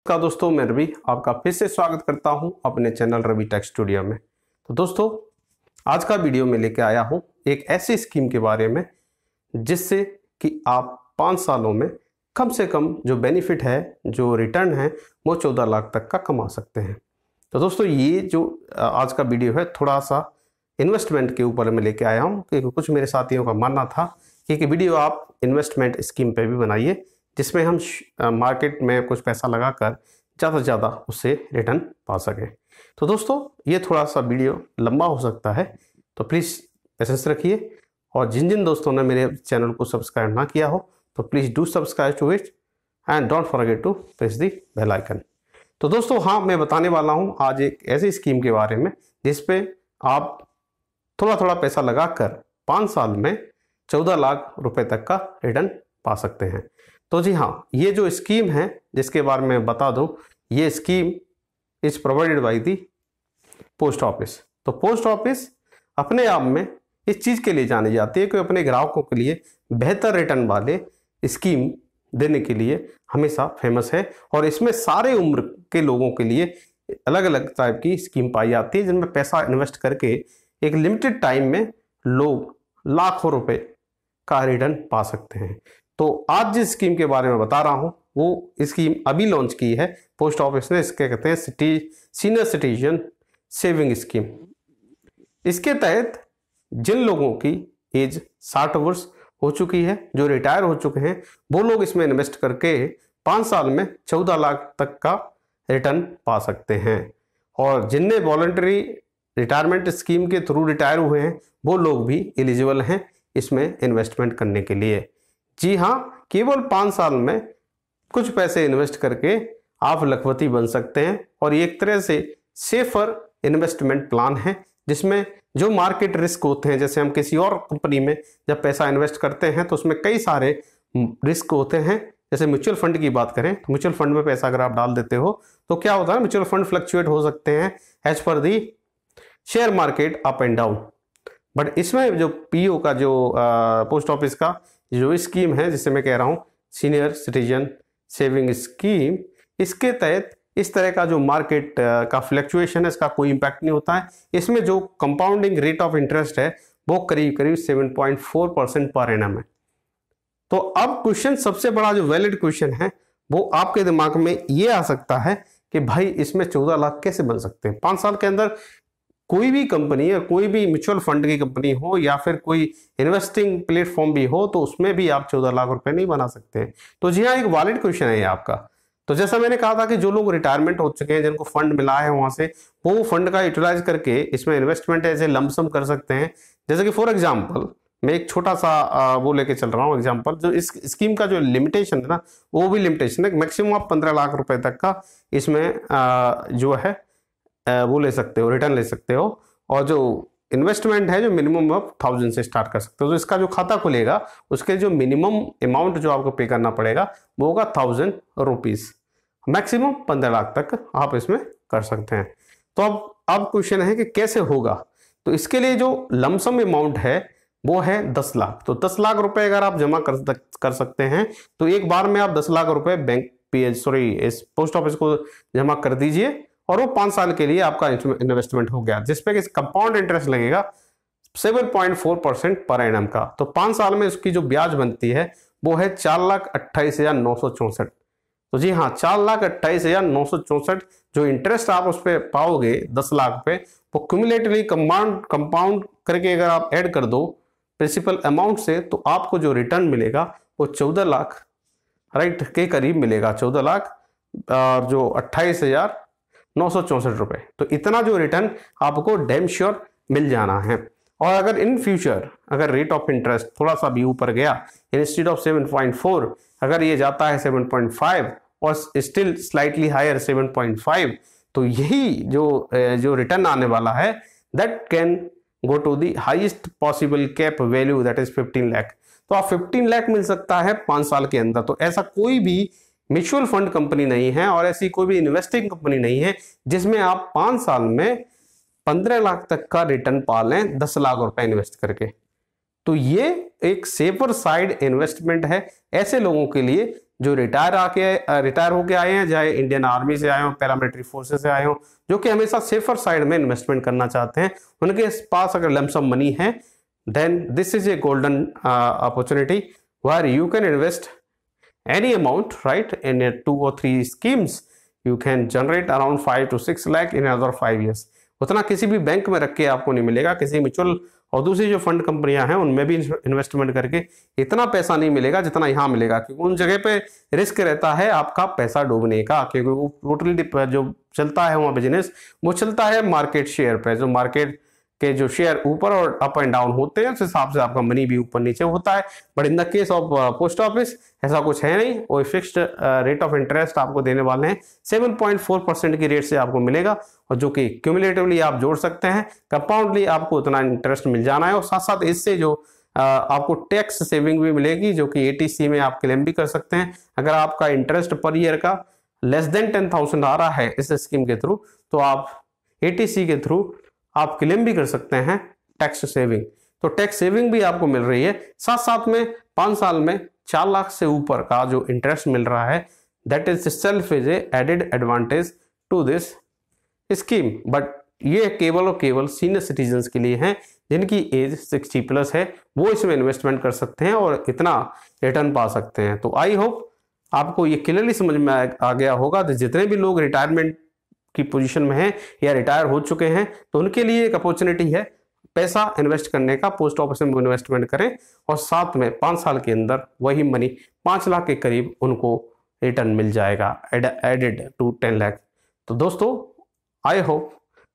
का दोस्तों, मैं रवि आपका फिर से स्वागत करता हूं अपने चैनल रवि टेक स्टूडियो में। तो दोस्तों, आज का वीडियो में लेके आया हूं एक ऐसी स्कीम के बारे में जिससे कि आप 5 सालों में कम से कम जो बेनिफिट है, जो रिटर्न है, वो 14 लाख तक का कमा सकते हैं। तो दोस्तों, ये जो आज का वीडियो है थोड़ा सा इन्वेस्टमेंट के ऊपर में लेके आया हूँ, क्योंकि कुछ मेरे साथियों का मानना था कि एक वीडियो आप इन्वेस्टमेंट स्कीम पे भी बनाइए जिसमें हम मार्केट में कुछ पैसा लगाकर ज़्यादा से ज़्यादा उससे रिटर्न पा सकें। तो दोस्तों, ये थोड़ा सा वीडियो लंबा हो सकता है, तो प्लीज़ पेशेंस रखिए। और जिन जिन दोस्तों ने मेरे चैनल को सब्सक्राइब ना किया हो तो please do subscribe to it and don't forget to press the bell icon. तो दोस्तों, हाँ, मैं बताने वाला हूँ आज एक ऐसी स्कीम के बारे में जिस पे आप थोड़ा थोड़ा पैसा लगाकर 5 साल में 14 लाख रुपए तक का रिटर्न पा सकते हैं। तो जी हाँ, ये जो स्कीम है जिसके बारे में बता दूं, ये scheme is provided by the post office. तो पोस्ट ऑफिस अपने आप में इस चीज़ के लिए जानी जाती है कि अपने ग्राहकों के लिए बेहतर रिटर्न वाले स्कीम देने के लिए हमेशा फेमस है। और इसमें सारे उम्र के लोगों के लिए अलग अलग टाइप की स्कीम पाई जाती है जिनमें पैसा इन्वेस्ट करके एक लिमिटेड टाइम में लोग लाखों रुपए का रिटर्न पा सकते हैं। तो आज जिस स्कीम के बारे में बता रहा हूं वो स्कीम अभी लॉन्च की है पोस्ट ऑफिस ने। इसके कहते हैं सीनियर सिटीजन सेविंग स्कीम। इसके तहत जिन लोगों की एज 60 वर्ष हो चुकी है, जो रिटायर हो चुके हैं, वो लोग इसमें इन्वेस्ट करके 5 साल में 14 लाख तक का रिटर्न पा सकते हैं। और जिनने वॉलंटरी रिटायरमेंट स्कीम के थ्रू रिटायर हुए हैं वो लोग भी एलिजिबल हैं इसमें इन्वेस्टमेंट करने के लिए। जी हाँ, केवल 5 साल में कुछ पैसे इन्वेस्ट करके आप लखपति बन सकते हैं। और ये एक तरह से सेफर इन्वेस्टमेंट प्लान है जिसमें जो मार्केट रिस्क होते हैं, जैसे हम किसी और कंपनी में जब पैसा इन्वेस्ट करते हैं तो उसमें कई सारे रिस्क होते हैं। जैसे म्यूचुअल फंड की बात करें तो म्यूचुअल फंड में पैसा अगर आप डाल देते हो तो क्या होता है, म्यूचुअल फंड फ्लक्चुएट हो सकते हैं एज पर the share market up and down. But इसमें जो पीओ का जो पोस्ट ऑफिस का जो स्कीम है जिसे मैं कह रहा हूँ सीनियर सिटीजन सेविंग स्कीम, इसके तहत इस तरह का जो मार्केट का फ्लक्चुएशन है इसका कोई इम्पैक्ट नहीं होता है। इसमें जो कंपाउंडिंग रेट ऑफ इंटरेस्ट है वो करीब करीब 7.4% पर एनम है। तो अब क्वेश्चन, सबसे बड़ा जो वैलिड क्वेश्चन है वो आपके दिमाग में ये आ सकता है कि भाई इसमें 14 लाख कैसे बन सकते हैं 5 साल के अंदर। कोई भी कंपनी या कोई भी म्यूचुअल फंड की कंपनी हो या फिर कोई इन्वेस्टिंग प्लेटफॉर्म भी हो तो उसमें भी आप 14 लाख रुपए नहीं बना सकते। तो जी हाँ, एक वैलिड क्वेश्चन है ये आपका। तो जैसा मैंने कहा था कि जो लोग रिटायरमेंट हो चुके हैं, जिनको फंड मिला है वहां से, वो फंड का यूटिलाइज करके इसमें इन्वेस्टमेंट ऐसे लमसम कर सकते हैं। जैसे कि फॉर एग्जाम्पल मैं एक छोटा सा वो लेके चल रहा हूँ एग्जाम्पल। जो इस स्कीम का जो लिमिटेशन है ना, वो भी लिमिटेशन है। मैक्सिमम आप 15 लाख रुपए तक का इसमें जो है वो ले सकते हो, रिटर्न ले सकते हो। और जो इन्वेस्टमेंट है जो मिनिमम आप 1000 से स्टार्ट कर सकते हो। तो इसका जो खाता खुलेगा उसके जो मिनिमम अमाउंट जो आपको पे करना पड़ेगा वो होगा 1000 रुपीज़। मैक्सिमम 15 लाख तक आप इसमें कर सकते हैं। तो अब क्वेश्चन है कि कैसे होगा। तो इसके लिए जो लमसम अमाउंट है वो है 10 लाख। तो 10 लाख रुपए अगर आप जमा कर सकते हैं तो एक बार में आप 10 लाख रुपए इस पोस्ट ऑफिस को जमा कर दीजिए और वो 5 साल के लिए आपका इन्वेस्टमेंट हो गया, जिसपे कंपाउंड इंटरेस्ट लगेगा 7.4% पर एनम का। तो 5 साल में उसकी जो ब्याज बनती है वो है 4,28,964। तो जी हाँ, 4,28,964 जो इंटरेस्ट आप उस पर पाओगे 10 लाख पे, वो क्यूमुलेटिवली कंपाउंड करके अगर आप ऐड कर दो प्रिंसिपल अमाउंट से तो आपको जो रिटर्न मिलेगा वो 14 लाख राइट के करीब मिलेगा। 14 लाख और जो 28,964 रुपए। तो इतना जो रिटर्न आपको डैम श्योर मिल जाना है। और अगर इन फ्यूचर अगर रेट ऑफ इंटरेस्ट थोड़ा सा भी ऊपर गया, इंस्टेड ऑफ 7.4 अगर ये जाता है 7.5 और स्टिल स्लाइटली हायर 7.5, तो यही जो रिटर्न आने वाला है that can go to the highest possible cap value that is 15 lakh. तो आप 15 लाख मिल सकता है 5 साल के अंदर। तो ऐसा कोई भी म्यूचुअल फंड कंपनी नहीं है और ऐसी कोई भी इन्वेस्टिंग कंपनी नहीं है जिसमें आप 5 साल में 15 लाख तक का रिटर्न पा लें 10 लाख रुपए इन्वेस्ट करके। तो ये एक सेफर साइड इन्वेस्टमेंट है ऐसे लोगों के लिए जो रिटायर होके आए हैं, चाहे इंडियन आर्मी से आए हो, पैरामिलिट्री फोर्सेस से आए हो, जो कि हमेशा सेफर साइड में इन्वेस्टमेंट करना चाहते हैं, उनके पास अगर लमसम मनी है, then this is a golden opportunity where you can invest any amount, right, in 2 or 3 schemes. You can generate around 5 to 6 lakh in another 5 years. उतना किसी भी बैंक में रख के आपको नहीं मिलेगा, किसी म्यूचुअल और दूसरी जो फंड कंपनियां हैं उनमें भी इन्वेस्टमेंट करके इतना पैसा नहीं मिलेगा जितना यहाँ मिलेगा, क्योंकि उन जगह पे रिस्क रहता है आपका पैसा डूबने का, क्योंकि वो टोटली जो चलता है वहाँ बिजनेस वो चलता है मार्केट शेयर पे, जो मार्केट के जो शेयर ऊपर और अप एंड डाउन होते हैं उस हिसाब से आपका मनी भी ऊपर नीचे होता है। But in the case of post office ऐसा कुछ है नहीं, वो फिक्स्ड रेट ऑफ इंटरेस्ट आपको देने वाले हैं, 7.4% की रेट से आपको मिलेगा, और जो कि क्यूमुलेटिवली आप जोड़ सकते हैं, कंपाउंडली आपको उतना इंटरेस्ट मिल जाना है। और साथ साथ इससे जो आपको टैक्स सेविंग भी मिलेगी, जो कि ATC में आप क्लेम भी कर सकते हैं। अगर आपका इंटरेस्ट पर ईयर का लेस देन 10,000 आ रहा है इस स्कीम के थ्रू, तो आप ATC के थ्रू आप क्लेम भी कर सकते हैं टैक्स सेविंग। तो टैक्स सेविंग भी आपको मिल रही है, साथ साथ में 5 साल में 4 लाख से ऊपर का जो इंटरेस्ट मिल रहा है, that is self is added advantage to this scheme. But ये केवल और केवल सीनियर सिटीजन्स के लिए है, जिनकी एज 60+ है, वो इसमें इन्वेस्टमेंट कर सकते हैं और इतना रिटर्न पा सकते हैं। तो आई होप आपको ये क्लियरली समझ में आ गया होगा। तो जितने भी लोग रिटायरमेंट की पोजीशन में हैं या रिटायर हो चुके हैं, तो उनके लिए एक अपॉर्चुनिटी है पैसा इन्वेस्ट करने का, पोस्ट ऑफिस में इन्वेस्टमेंट करें और साथ में 5 साल के अंदर वही मनी 5 लाख के करीब उनको रिटर्न मिल जाएगा एडेड टू 10 लाख। तो दोस्तों आई होप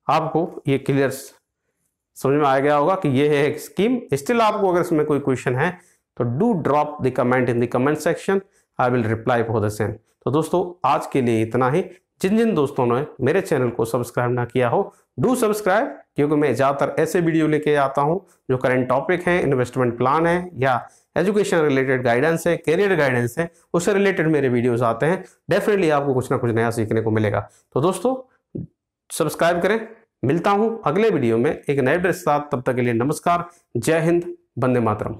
आपको ये क्लियर समझ में आ गया होगा कि ये है एक स्कीम। स्टिल आपको अगर इसमें कोई क्वेश्चन है तो do drop the comment in the comment section, I will reply for the same. तो दोस्तों आज के लिए इतना ही। जिन जिन दोस्तों ने मेरे चैनल को सब्सक्राइब ना किया हो, डू सब्सक्राइब, क्योंकि मैं ज़्यादातर ऐसे वीडियो लेके आता हूं जो करंट टॉपिक है, इन्वेस्टमेंट प्लान है या एजुकेशन रिलेटेड गाइडेंस है, करियर गाइडेंस है, उससे रिलेटेड मेरे वीडियोस आते हैं। डेफिनेटली आपको कुछ ना कुछ नया सीखने को मिलेगा। तो दोस्तों सब्सक्राइब करें। मिलता हूं अगले वीडियो में एक नए वीडियो के साथ, तब तक के लिए नमस्कार, जय हिंद, वंदे मातरम।